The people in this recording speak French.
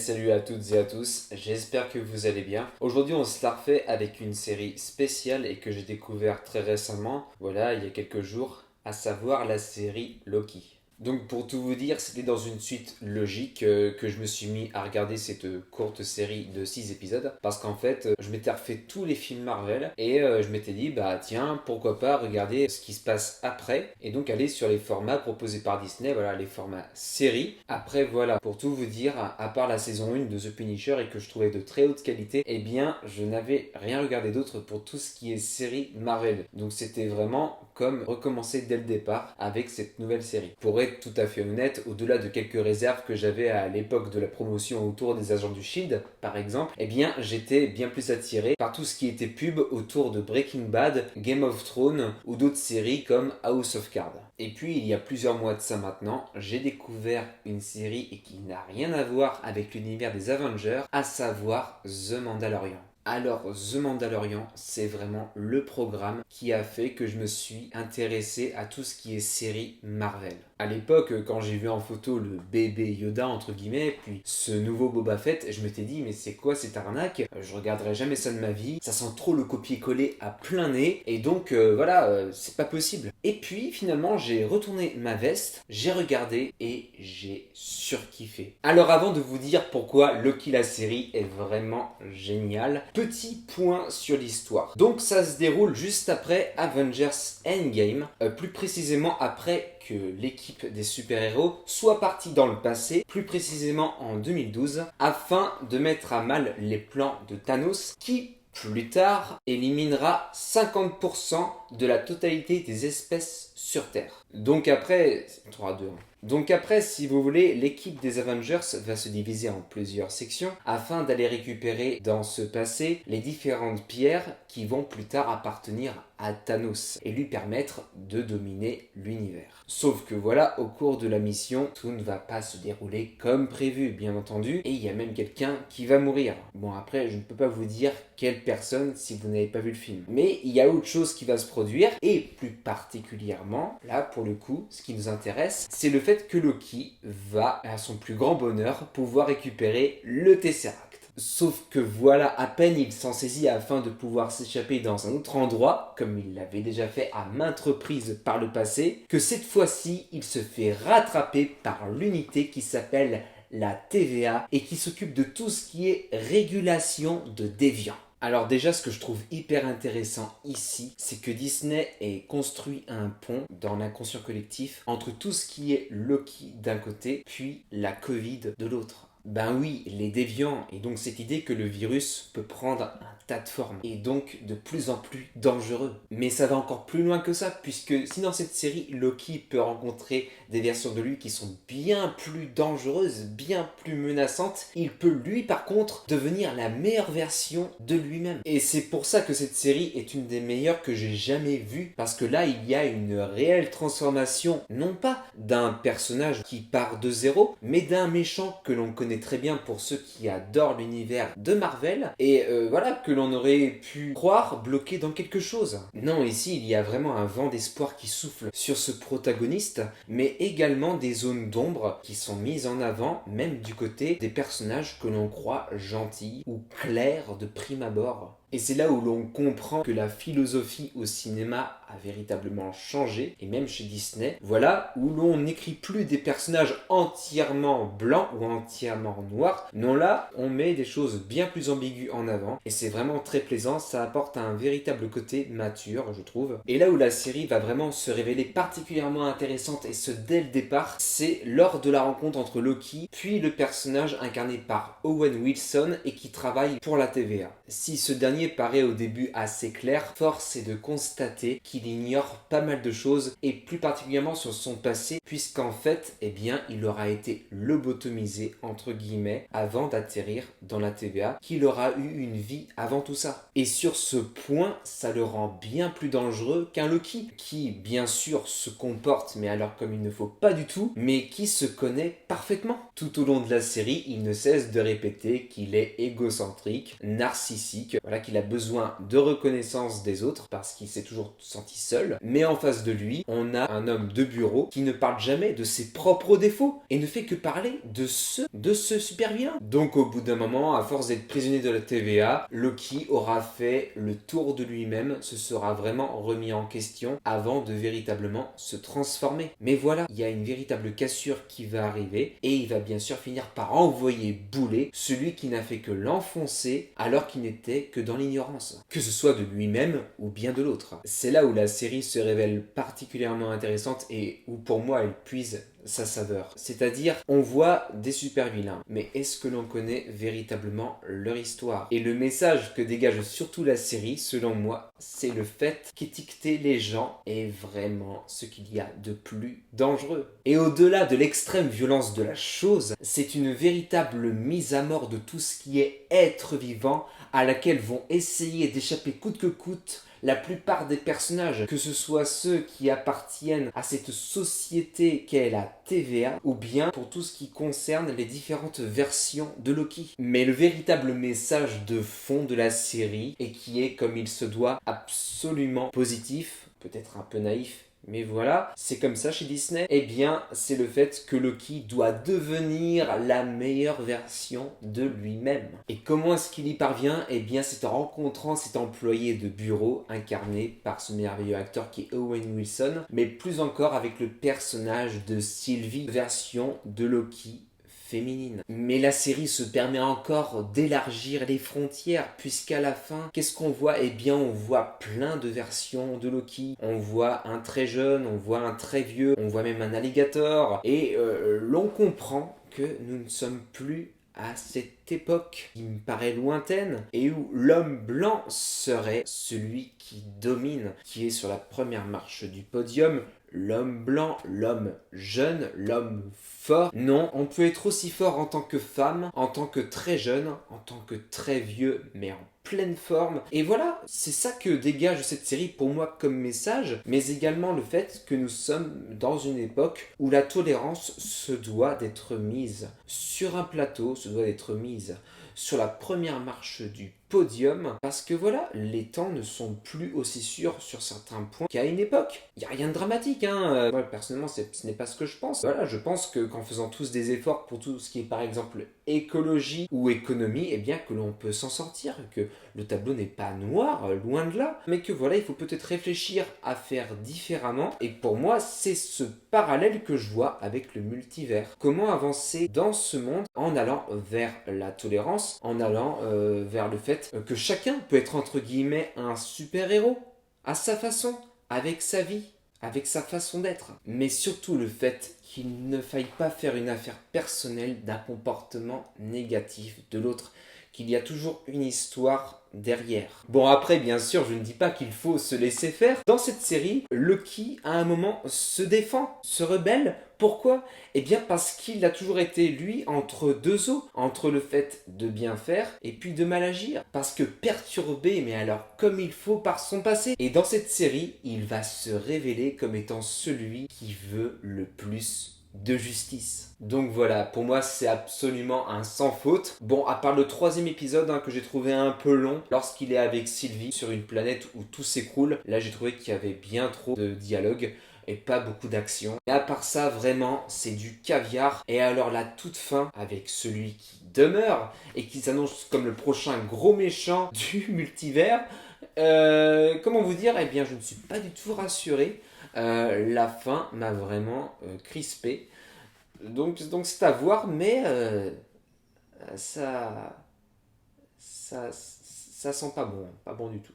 salut à toutes et à tous, j'espère que vous allez bien. Aujourd'hui on se la refait avec une série spéciale et que j'ai découvert très récemment, voilà, il y a quelques jours, à savoir la série Loki. Donc pour tout vous dire, c'était dans une suite logique que je me suis mis à regarder cette courte série de 6 épisodes parce qu'en fait je m'étais refait tous les films Marvel et je m'étais dit bah tiens pourquoi pas regarder ce qui se passe après et donc aller sur les formats proposés par Disney, voilà les formats série. Après voilà, pour tout vous dire, à part la saison 1 de The Punisher et que je trouvais de très haute qualité, eh bien je n'avais rien regardé d'autre pour tout ce qui est série Marvel. Donc c'était vraiment comme recommencer dès le départ avec cette nouvelle série. Pour être tout à fait honnête, au-delà de quelques réserves que j'avais à l'époque de la promotion autour des agents du Shield, par exemple, eh bien j'étais bien plus attiré par tout ce qui était pub autour de Breaking Bad, Game of Thrones ou d'autres séries comme House of Cards. Et puis il y a plusieurs mois de ça maintenant, j'ai découvert une série et qui n'a rien à voir avec l'univers des Avengers, à savoir The Mandalorian. Alors, The Mandalorian, c'est vraiment le programme qui a fait que je me suis intéressé à tout ce qui est série Marvel. À l'époque, quand j'ai vu en photo le bébé Yoda, entre guillemets, puis ce nouveau Boba Fett, je m'étais dit, mais c'est quoi cette arnaque? Je regarderai jamais ça de ma vie, ça sent trop le copier-coller à plein nez, et donc voilà, c'est pas possible. Et puis, finalement, j'ai retourné ma veste, j'ai regardé, et j'ai surkiffé. Alors avant de vous dire pourquoi Loki la série est vraiment géniale, petit point sur l'histoire. Donc ça se déroule juste après Avengers Endgame, plus précisément après que l'équipe des super-héros soit partie dans le passé, plus précisément en 2012, afin de mettre à mal les plans de Thanos qui, plus tard, éliminera 50% de la totalité des espèces sur Terre. Donc après, si vous voulez, l'équipe des Avengers va se diviser en plusieurs sections afin d'aller récupérer dans ce passé les différentes pierres qui vont plus tard appartenir à Thanos et lui permettre de dominer l'univers. Sauf que voilà, au cours de la mission, tout ne va pas se dérouler comme prévu, bien entendu, et il y a même quelqu'un qui va mourir. Bon après, je ne peux pas vous dire quelle personne si vous n'avez pas vu le film. Mais il y a autre chose qui va se produire, et plus particulièrement, là pour le coup, ce qui nous intéresse, c'est le fait que Loki va, à son plus grand bonheur, pouvoir récupérer le Tesseract. Sauf que voilà, à peine il s'en saisit afin de pouvoir s'échapper dans un autre endroit, comme il l'avait déjà fait à maintes reprises par le passé, que cette fois-ci, il se fait rattraper par l'unité qui s'appelle la TVA et qui s'occupe de tout ce qui est régulation de déviants. Alors déjà, ce que je trouve hyper intéressant ici, c'est que Disney ait construit un pont dans l'inconscient collectif entre tout ce qui est Loki d'un côté, puis la Covid de l'autre. Ben oui, les déviants, et donc cette idée que le virus peut prendre un tas de formes, et donc de plus en plus dangereux. Mais ça va encore plus loin que ça, puisque si dans cette série, Loki peut rencontrer des versions de lui qui sont bien plus dangereuses, bien plus menaçantes, il peut lui par contre devenir la meilleure version de lui-même. Et c'est pour ça que cette série est une des meilleures que j'ai jamais vues, parce que là il y a une réelle transformation, non pas d'un personnage qui part de zéro, mais d'un méchant que l'on connaît très bien pour ceux qui adorent l'univers de Marvel, et voilà, que l'on aurait pu croire bloqué dans quelque chose. Non, ici il y a vraiment un vent d'espoir qui souffle sur ce protagoniste, mais également des zones d'ombre qui sont mises en avant, même du côté des personnages que l'on croit gentils ou clairs de prime abord. Et c'est là où l'on comprend que la philosophie au cinéma a véritablement changé, et même chez Disney, voilà, où l'on n'écrit plus des personnages entièrement blancs ou entièrement noirs. Non, là, on met des choses bien plus ambiguës en avant, et c'est vraiment très plaisant, ça apporte un véritable côté mature, je trouve. Et là où la série va vraiment se révéler particulièrement intéressante, et ce dès le départ, c'est lors de la rencontre entre Loki, puis le personnage incarné par Owen Wilson, et qui travaille pour la TVA. Si ce dernier paraît au début assez clair, force est de constater qu'il ignore pas mal de choses et plus particulièrement sur son passé, puisqu'en fait, eh bien, il aura été lobotomisé entre guillemets avant d'atterrir dans la TVA, qu'il aura eu une vie avant tout ça. Et sur ce point, ça le rend bien plus dangereux qu'un Loki, qui bien sûr se comporte, mais alors comme il ne faut pas du tout, mais qui se connaît parfaitement. Tout au long de la série, il ne cesse de répéter qu'il est égocentrique, narcissique, narcissique, voilà, qu'il a besoin de reconnaissance des autres parce qu'il s'est toujours senti seul. Mais en face de lui, on a un homme de bureau qui ne parle jamais de ses propres défauts et ne fait que parler de ce super vilain. Donc au bout d'un moment, à force d'être prisonnier de la TVA, Loki aura fait le tour de lui-même, se sera vraiment remis en question avant de véritablement se transformer. Mais voilà, il y a une véritable cassure qui va arriver et il va bien sûr finir par envoyer bouler celui qui n'a fait que l'enfoncer alors qu'il n'était que dans l'ignorance, que ce soit de lui-même ou bien de l'autre. C'est là où la série se révèle particulièrement intéressante et où pour moi elle puise sa saveur. C'est-à-dire, on voit des super vilains, mais est-ce que l'on connaît véritablement leur histoire? Et le message que dégage surtout la série, selon moi, c'est le fait qu'étiqueter les gens est vraiment ce qu'il y a de plus dangereux. Et au-delà de l'extrême violence de la chose, c'est une véritable mise à mort de tout ce qui est être vivant à laquelle vont essayer d'échapper coûte que coûte la plupart des personnages, que ce soit ceux qui appartiennent à cette société qu'est la TVA, ou bien pour tout ce qui concerne les différentes versions de Loki. Mais le véritable message de fond de la série, et qui est comme il se doit absolument positif, peut-être un peu naïf, mais voilà, c'est comme ça chez Disney. Eh bien, c'est le fait que Loki doit devenir la meilleure version de lui-même. Et comment est-ce qu'il y parvient? Eh bien, c'est en rencontrant cet employé de bureau incarné par ce merveilleux acteur qui est Owen Wilson, mais plus encore avec le personnage de Sylvie, version de Loki féminine. Mais la série se permet encore d'élargir les frontières, puisqu'à la fin, qu'est-ce qu'on voit? Eh bien, on voit plein de versions de Loki. On voit un très jeune, on voit un très vieux, on voit même un alligator. Et l'on comprend que nous ne sommes plus à cette époque qui me paraît lointaine et où l'homme blanc serait celui qui domine, qui est sur la première marche du podium, l'homme blanc, l'homme jeune, l'homme fort. Non, on peut être aussi fort en tant que femme, en tant que très jeune, en tant que très vieux, mais en pleine forme. Et voilà, c'est ça que dégage cette série pour moi comme message, mais également le fait que nous sommes dans une époque où la tolérance se doit d'être mise sur un plateau, se doit d'être mise sur la première marche du podium, parce que voilà, les temps ne sont plus aussi sûrs sur certains points qu'à une époque. Il n'y a rien de dramatique, hein. Moi, personnellement, ce n'est pas ce que je pense. Voilà, je pense qu'en faisant tous des efforts pour tout ce qui est, par exemple, écologie ou économie, eh bien, que l'on peut s'en sortir, que le tableau n'est pas noir, loin de là, mais que voilà, il faut peut-être réfléchir à faire différemment, et pour moi, c'est ce parallèle que je vois avec le multivers. Comment avancer dans ce monde en allant vers la tolérance, en allant vers le fait que chacun peut être entre guillemets un super-héros, à sa façon, avec sa vie, avec sa façon d'être. Mais surtout le fait qu'il ne faille pas faire une affaire personnelle d'un comportement négatif de l'autre, qu'il y a toujours une histoire derrière. Bon, après, bien sûr, je ne dis pas qu'il faut se laisser faire. Dans cette série, Loki, à un moment, se défend, se rebelle. Pourquoi? Eh bien parce qu'il a toujours été, lui, entre deux eaux, entre le fait de bien faire et puis de mal agir. Parce que perturbé, mais alors comme il faut par son passé. Et dans cette série, il va se révéler comme étant celui qui veut le plus de justice. Donc voilà, pour moi c'est absolument un sans faute. Bon, à part le troisième épisode que j'ai trouvé un peu long, lorsqu'il est avec Sylvie sur une planète où tout s'écroule, là j'ai trouvé qu'il y avait bien trop de dialogue et pas beaucoup d'action. Et à part ça, vraiment, c'est du caviar. Et alors la toute fin, avec celui qui demeure et qui s'annonce comme le prochain gros méchant du multivers, comment vous dire? Eh bien, je ne suis pas du tout rassuré. La fin m'a vraiment crispé. Donc c'est à voir, mais ça sent pas bon du tout.